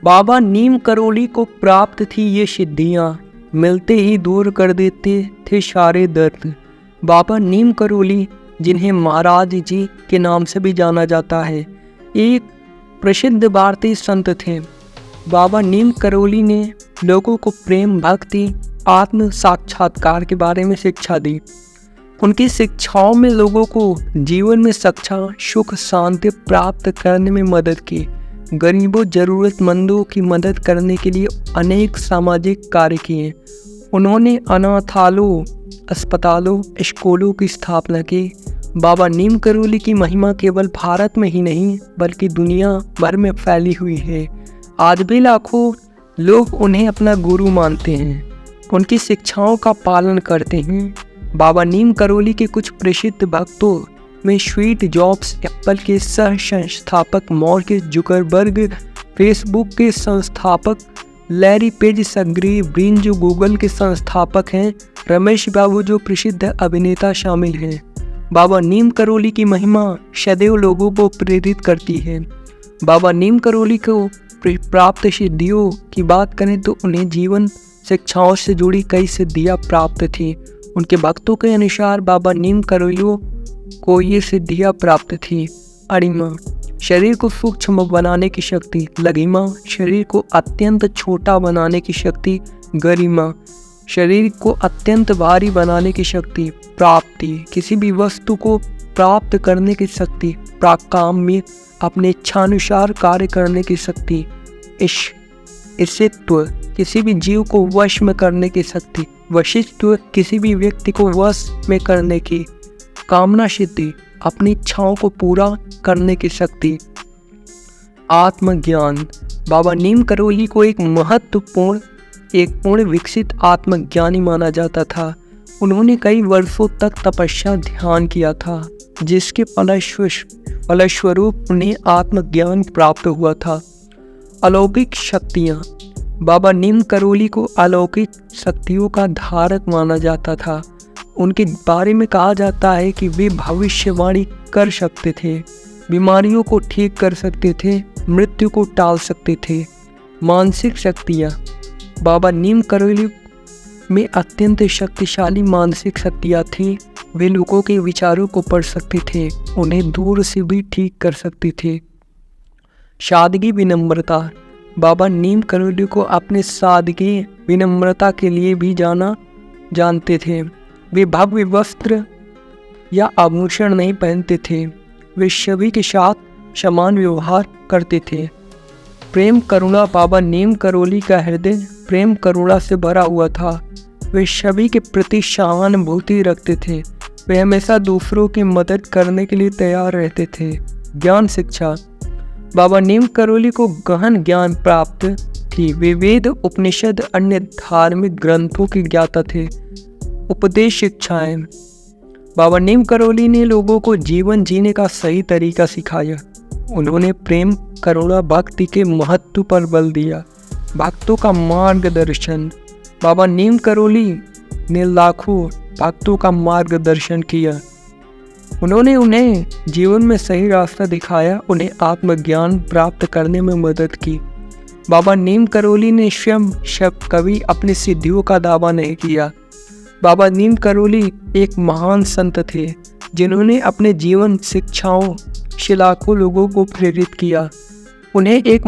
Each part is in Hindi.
बाबा नीम करोली को प्राप्त थी ये सिद्धियाँ, मिलते ही दूर कर देते थे सारे दर्द। बाबा नीम करोली, जिन्हें महाराज जी के नाम से भी जाना जाता है, एक प्रसिद्ध भारतीय संत थे। बाबा नीम करोली ने लोगों को प्रेम, भक्ति, आत्म साक्षात्कार के बारे में शिक्षा दी। उनकी शिक्षाओं में लोगों को जीवन में सच्चा सुख शांति प्राप्त करने में मदद की। गरीबों, जरूरतमंदों की मदद करने के लिए अनेक सामाजिक कार्य किए। उन्होंने अनाथालयों, अस्पतालों, स्कूलों की स्थापना की। बाबा नीम करोली की महिमा केवल भारत में ही नहीं बल्कि दुनिया भर में फैली हुई है। आज भी लाखों लोग उन्हें अपना गुरु मानते हैं, उनकी शिक्षाओं का पालन करते हैं। बाबा नीम करोली के कुछ प्रसिद्ध भक्तों में स्टीव जॉब्स, एप्पल के सह संस्थापक मार्क जुकरबर्ग, फेसबुक के संस्थापक लैरी पेज, सर्गेई ब्रिन जो गूगल के संस्थापक हैं, रमेश बाबू जो प्रसिद्ध अभिनेता शामिल हैं। बाबा नीम करोली की महिमा सदैव लोगों को प्रेरित करती है। बाबा नीम करोली को प्राप्त सिद्धियों की बात करें तो उन्हें जीवन शिक्षाओं से जुड़ी कई सिद्धियां प्राप्त थी। उनके भक्तों के अनुसार बाबा नीम करोली को ये सिद्धियां प्राप्त थी। अरिमा, शरीर को सूक्ष्म बनाने की शक्ति। लघिमा, शरीर को अत्यंत छोटा बनाने की शक्ति। गरिमा, शरीर को अत्यंत भारी बनाने की शक्ति। प्राप्ति, किसी भी वस्तु को प्राप्त करने की शक्ति। प्राकाम्य, अपने इच्छानुसार कार्य करने की शक्ति। ईशित्व, किसी भी जीव को वश में करने की शक्ति। वशिष्ठत्व, किसी भी व्यक्ति को वश में करने की। कामना सिद्धि, अपनी इच्छाओं को पूरा करने की शक्ति। आत्मज्ञान, बाबा नीम करोली को एक पूर्ण विकसित आत्मज्ञानी माना जाता था। उन्होंने कई वर्षों तक तपस्या ध्यान किया था, जिसके फलस्वरूप उन्हें आत्मज्ञान प्राप्त हुआ था। अलौकिक शक्तियाँ, बाबा नीम करोली को अलौकिक शक्तियों का धारक माना जाता था। उनके बारे में कहा जाता है कि वे भविष्यवाणी कर सकते थे, बीमारियों को ठीक कर सकते थे, मृत्यु को टाल सकते थे। मानसिक शक्तियाँ, बाबा नीम करोली में अत्यंत शक्तिशाली मानसिक शक्तियाँ थीं। वे लोगों के विचारों को पढ़ सकते थे, उन्हें दूर से भी ठीक कर सकते थे। सादगी, विनम्रता, बाबा नीम करोली को अपने सादगी, विनम्रता के लिए भी जानते थे। वे भव्य वस्त्र या आभूषण नहीं पहनते थे। वे सभी के साथ समान व्यवहार करते थे। प्रेम करुणा, बाबा नीम करोली का हृदय प्रेम करुणा से भरा हुआ था। वे सभी के प्रति सहानुभूति रखते थे। वे हमेशा दूसरों की मदद करने के लिए तैयार रहते थे। ज्ञान शिक्षा, बाबा नीम करोली को गहन ज्ञान प्राप्त थी। वे वेद, उपनिषद, अन्य धार्मिक ग्रंथों के ज्ञाता थे। उपदेश शिक्षाएं, बाबा नीम करोली ने लोगों को जीवन जीने का सही तरीका सिखाया। उन्होंने प्रेम, करुणा, भक्ति के महत्व पर बल दिया। भक्तों का मार्गदर्शन, बाबा नीम करोली ने लाखों भक्तों का मार्गदर्शन किया। उन्होंने उन्हें जीवन में सही रास्ता दिखाया, उन्हें आत्मज्ञान प्राप्त करने में मदद की। बाबा नीम करोली ने स्वयं कभी अपनी सिद्धियों का दावा नहीं किया। बाबा नीम करोली एक महान संत थे, जिन्होंने अपने जीवन शिक्षाओं से लाखों लोगों को प्रेरित किया। उन्हें एक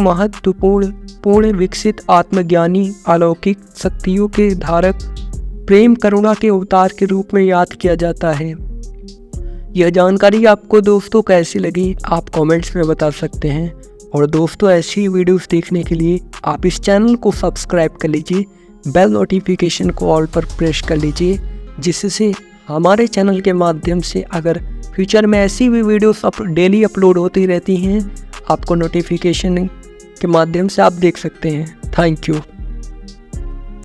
पूर्ण विकसित आत्मज्ञानी, अलौकिक शक्तियों के धारक, प्रेम करुणा के अवतार के रूप में याद किया जाता है। यह जानकारी आपको दोस्तों कैसी लगी, आप कमेंट्स में बता सकते हैं। और दोस्तों, ऐसी वीडियोस देखने के लिए आप इस चैनल को सब्सक्राइब कर लीजिए, बेल नोटिफिकेशन को ऑल पर प्रेस कर लीजिए, जिससे हमारे चैनल के माध्यम से अगर फ्यूचर में ऐसी भी वीडियोस डेली अपलोड होती रहती हैं, आपको नोटिफिकेशन के माध्यम से आप देख सकते हैं। Thank you.